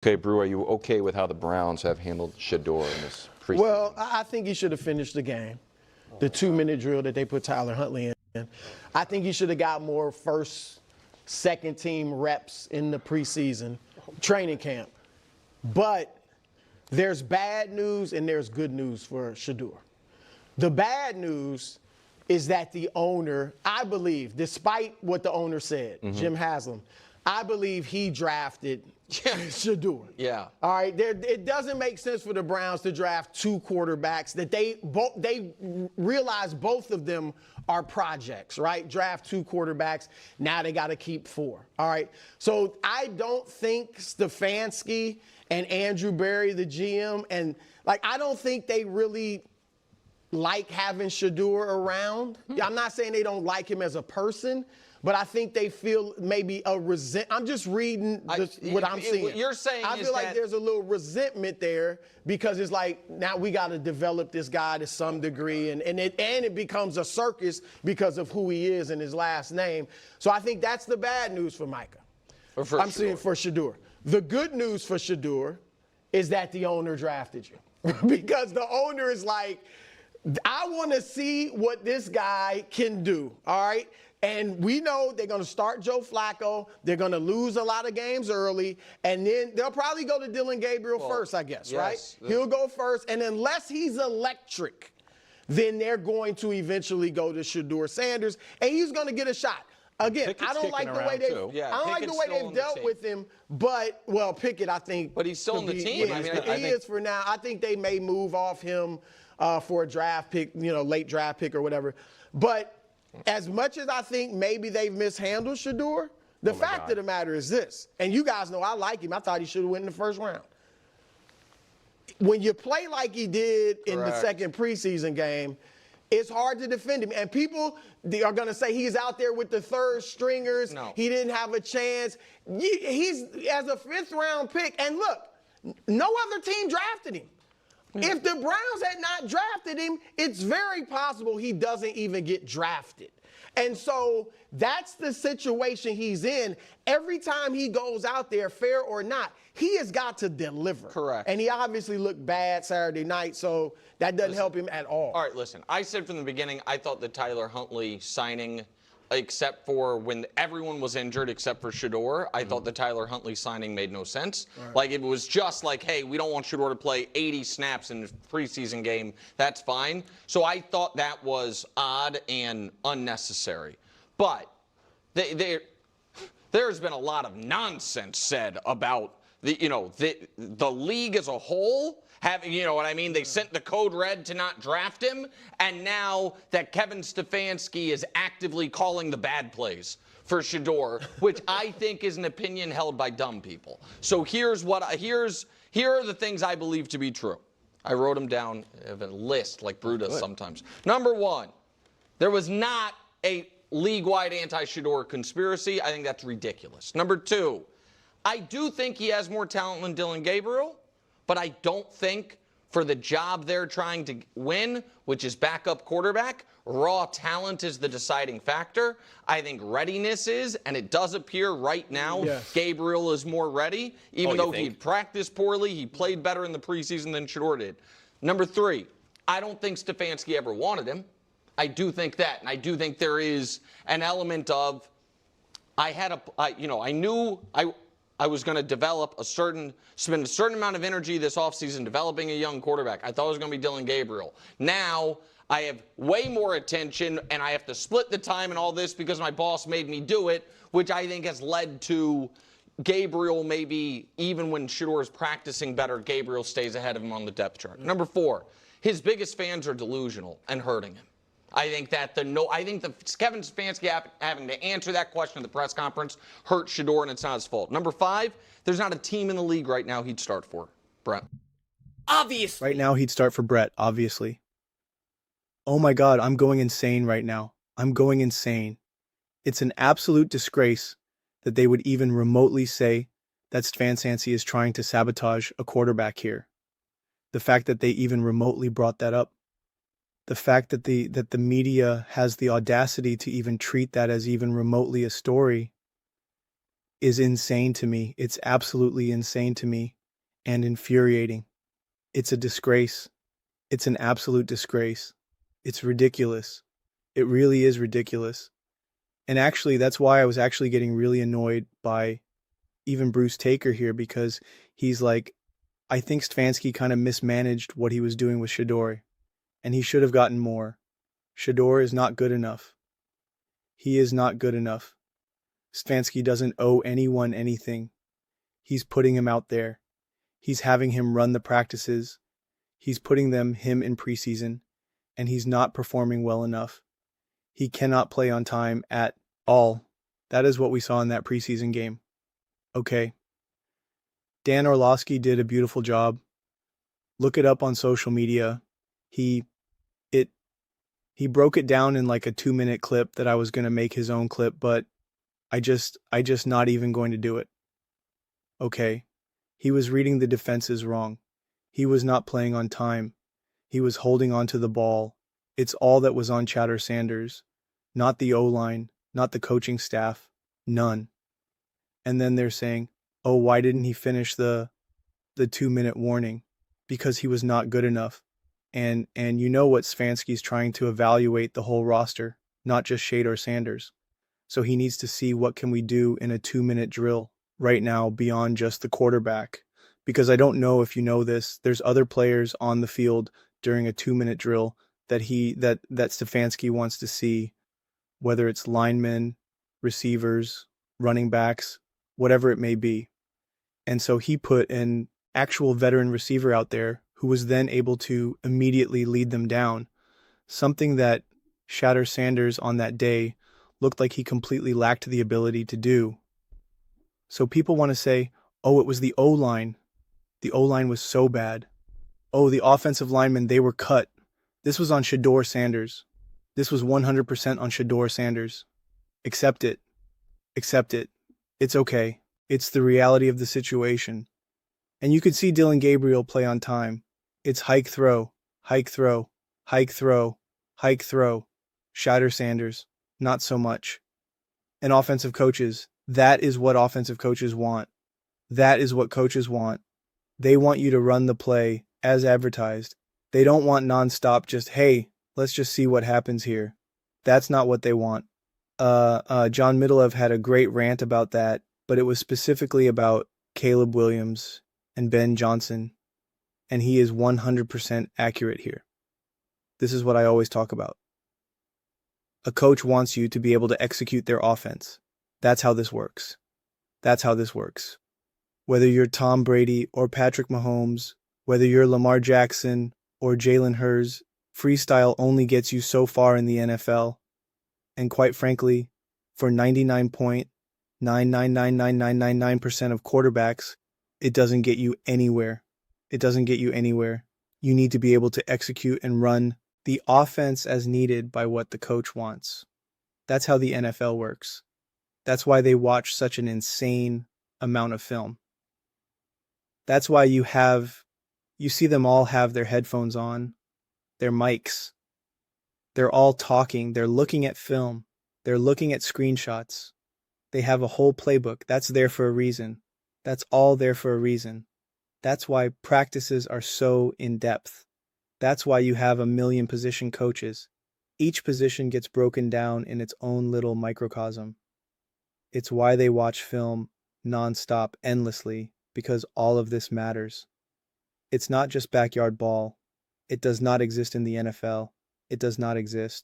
Okay, Brew, are you okay with how the Browns have handled Shedeur in this preseason? Well, I think he should have finished the game. The 2-minute drill that they put Tyler Huntley in. I think he should have got more first, second team reps in the preseason training camp. But there's bad news and there's good news for Shedeur. The bad news is that the owner, I believe, despite what the owner said, Jim Haslam, I believe he drafted Shedeur. Yeah. All right. It doesn't make sense for the Browns to draft two quarterbacks that they realize both of them are projects, right? Draft two quarterbacks. Now they got to keep four. All right. So I don't think Stefanski and Andrew Berry, the GM, and I don't think they really like having Shedeur around. I'm not saying they don't like him as a person, but I think they feel maybe a I'm just reading what I'm seeing. What you're saying I feel like there's a little resentment there because it's like now we got to develop this guy to some degree, and it becomes a circus because of who he is and his last name. So I think that's the bad news for Micah. I'm seeing for Shedeur. The good news for Shedeur is that the owner drafted you because the owner is like, I want to see what this guy can do, all right? And we know they're going to start Joe Flacco. They're going to lose a lot of games early, and then they'll probably go to Dylan Gabriel first, I guess, right? He'll go first, and unless he's electric, then they're going to eventually go to Shedeur Sanders, and he's going to get a shot. Again, Pickett's I don't like the way they've dealt with him, but Pickett, I think. But he's still on the team. Yeah, I mean, he is for now. I think they may move off him for a draft pick, late draft pick or whatever. But as much as I think maybe they've mishandled Shedeur, the fact of the matter is this, and you guys know I like him. I thought he should have went in the first round. When you play like he did in the second preseason game, it's hard to defend him. And people are going to say he's out there with the third stringers. No. He didn't have a chance. He's as a fifth-round pick. And look, no other team drafted him. If the Browns had not drafted him, it's very possible he doesn't even get drafted. And so that's the situation he's in. Every time he goes out there, fair or not, he has got to deliver. Correct. And he obviously looked bad Saturday night, so that doesn't help him at all. All right, listen. I said from the beginning I thought the Tyler Huntley signing, except for when everyone was injured except for Shedeur, I thought the Tyler Huntley signing made no sense. Right. Like, it was just like, hey, we don't want Shedeur to play 80 snaps in the preseason game. That's fine. So I thought that was odd and unnecessary. But there's been a lot of nonsense said about the league as a whole. Having, you know what I mean? They sent the code red to not draft him, and now that Kevin Stefanski is actively calling the bad plays for Shedeur, which I think is an opinion held by dumb people. So here are the things I believe to be true. I wrote them down in a list like Brew does sometimes. Number one, there was not a league-wide anti-Shedeur conspiracy. I think that's ridiculous. Number two, I do think he has more talent than Dylan Gabriel. But I don't think for the job they're trying to win, which is backup quarterback, raw talent is the deciding factor. I think readiness is, and it does appear right now Gabriel is more ready. Even though he practiced poorly, he played better in the preseason than Shedeur did. Number three, I don't think Stefanski ever wanted him. I do think that, and I do think there is an element of I knew I was going to spend a certain amount of energy this offseason developing a young quarterback. I thought it was going to be Dylan Gabriel. Now I have way more attention, and I have to split the time and all this because my boss made me do it, which I think has led to Gabriel maybe, even when Shedeur is practicing better, Gabriel stays ahead of him on the depth chart. Number four, his biggest fans are delusional and hurting him. I think that Kevin Stefanski having to answer that question at the press conference hurt Shedeur, and it's not his fault. Number five, there's not a team in the league right now he'd start for. Brett. Obviously. Right now he'd start for Brett, obviously. Oh my God, I'm going insane right now. I'm going insane. It's an absolute disgrace that they would even remotely say that Stefanski is trying to sabotage a quarterback here. The fact that they even remotely brought that up. The fact that the media has the audacity to even treat that as even remotely a story is insane to me. It's absolutely insane to me and infuriating. It's a disgrace. It's an absolute disgrace. It's ridiculous. It really is ridiculous. And actually, that's why I was actually getting really annoyed by even Bruce Taker here, because he's like, I think Stefanski kind of mismanaged what he was doing with Shedeur, and he should have gotten more. Shedeur is not good enough. He is not good enough. Stefanski doesn't owe anyone anything. He's putting him out there. He's having him run the practices. He's putting him in preseason, and he's not performing well enough. He cannot play on time at all. That is what we saw in that preseason game. Okay. Dan Orlovsky did a beautiful job. Look it up on social media. He broke it down in like a 2-minute clip that I was going to make his own clip, but I just not even going to do it. Okay. He was reading the defenses wrong. He was not playing on time. He was holding on to the ball. It's all that was on Shedeur Sanders, not the O-line, not the coaching staff, none. And then they're saying, oh, why didn't he finish the 2-minute warning? Because he was not good enough. And you know what Stefanski's trying to evaluate the whole roster, not just Shedeur Sanders. So he needs to see what can we do in a 2-minute drill right now beyond just the quarterback. Because I don't know if you know this, there's other players on the field during a 2-minute drill that Stefanski wants to see, whether it's linemen, receivers, running backs, whatever it may be. And so he put an actual veteran receiver out there who was then able to immediately lead them down, something that Shedeur Sanders on that day looked like he completely lacked the ability to do. So people want to say, oh, it was the O-line. The O-line was so bad. Oh, the offensive linemen, they were cut. This was on Shedeur Sanders. This was 100% on Shedeur Sanders. Accept it. Accept it. It's okay. It's the reality of the situation. And you could see Dylan Gabriel play on time. It's hike throw, hike throw, hike throw, hike throw. Shedeur Sanders, not so much. And offensive coaches, that is what offensive coaches want. That is what coaches want. They want you to run the play as advertised. They don't want nonstop just, hey, let's just see what happens here. That's not what they want. John Middlev had a great rant about that, but it was specifically about Caleb Williams and Ben Johnson, and he is 100% accurate here. This is what I always talk about. A coach wants you to be able to execute their offense. That's how this works. That's how this works. Whether you're Tom Brady or Patrick Mahomes, whether you're Lamar Jackson or Jalen Hurts, freestyle only gets you so far in the NFL. And quite frankly, for 99.999999% of quarterbacks, it doesn't get you anywhere. It doesn't get you anywhere. You need to be able to execute and run the offense as needed by what the coach wants. That's how the NFL works. That's why they watch such an insane amount of film. That's why you see them all have their headphones on, their mics. They're all talking. They're looking at film. They're looking at screenshots. They have a whole playbook. That's there for a reason. That's all there for a reason. That's why practices are so in-depth. That's why you have 1 million position coaches. Each position gets broken down in its own little microcosm. It's why they watch film nonstop, endlessly, because all of this matters. It's not just backyard ball. It does not exist in the NFL. It does not exist.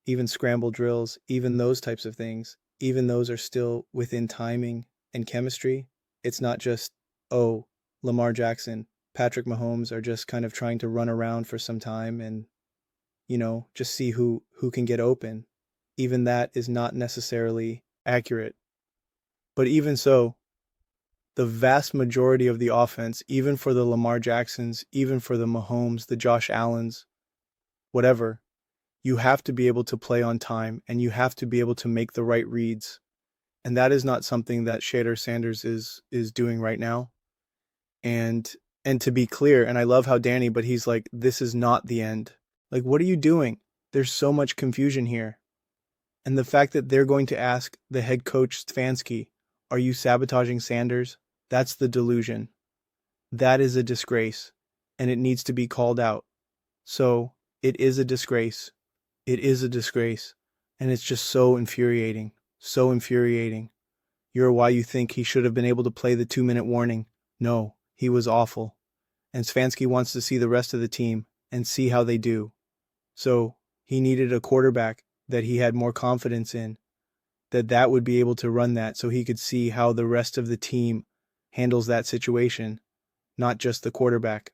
Even scramble drills, even those types of things, even those are still within timing and chemistry. It's not just, oh, Lamar Jackson, Patrick Mahomes are just kind of trying to run around for some time and, just see who can get open. Even that is not necessarily accurate. But even so, the vast majority of the offense, even for the Lamar Jacksons, even for the Mahomes, the Josh Allens, whatever, you have to be able to play on time and you have to be able to make the right reads. And that is not something that Shedeur Sanders is doing right now. And to be clear, and I love how Danny, but he's like, this is not the end. Like, what are you doing? There's so much confusion here. And the fact that they're going to ask the head coach Stefanski, Are you sabotaging Sanders? That's the delusion. That is a disgrace, and it needs to be called out. So, it is a disgrace. It is a disgrace, and it's just so infuriating. So infuriating. You're why you think he should have been able to play the 2-minute warning. No, he was awful. And Stefanski wants to see the rest of the team and see how they do. So, he needed a quarterback that he had more confidence in, that would be able to run that so he could see how the rest of the team handles that situation, not just the quarterback.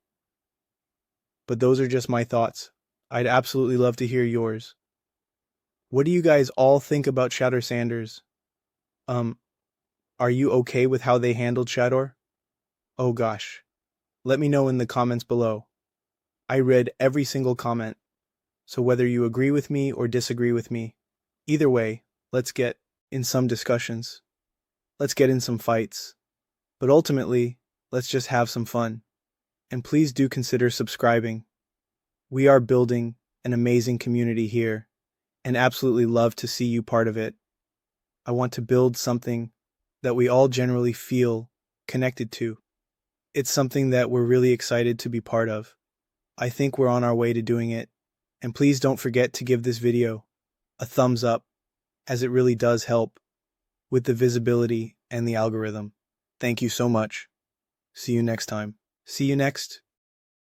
But those are just my thoughts. I'd absolutely love to hear yours. What do you guys all think about Shedeur Sanders? Are you okay with how they handled Shedeur? Oh gosh. Let me know in the comments below. I read every single comment. So whether you agree with me or disagree with me, either way, let's get in some discussions. Let's get in some fights. But ultimately, let's just have some fun. And please do consider subscribing. We are building an amazing community here, and absolutely love to see you part of it. I want to build something that we all generally feel connected to. It's something that we're really excited to be part of. I think we're on our way to doing it. And please don't forget to give this video a thumbs up, as it really does help with the visibility and the algorithm. Thank you so much. See you next time. See you next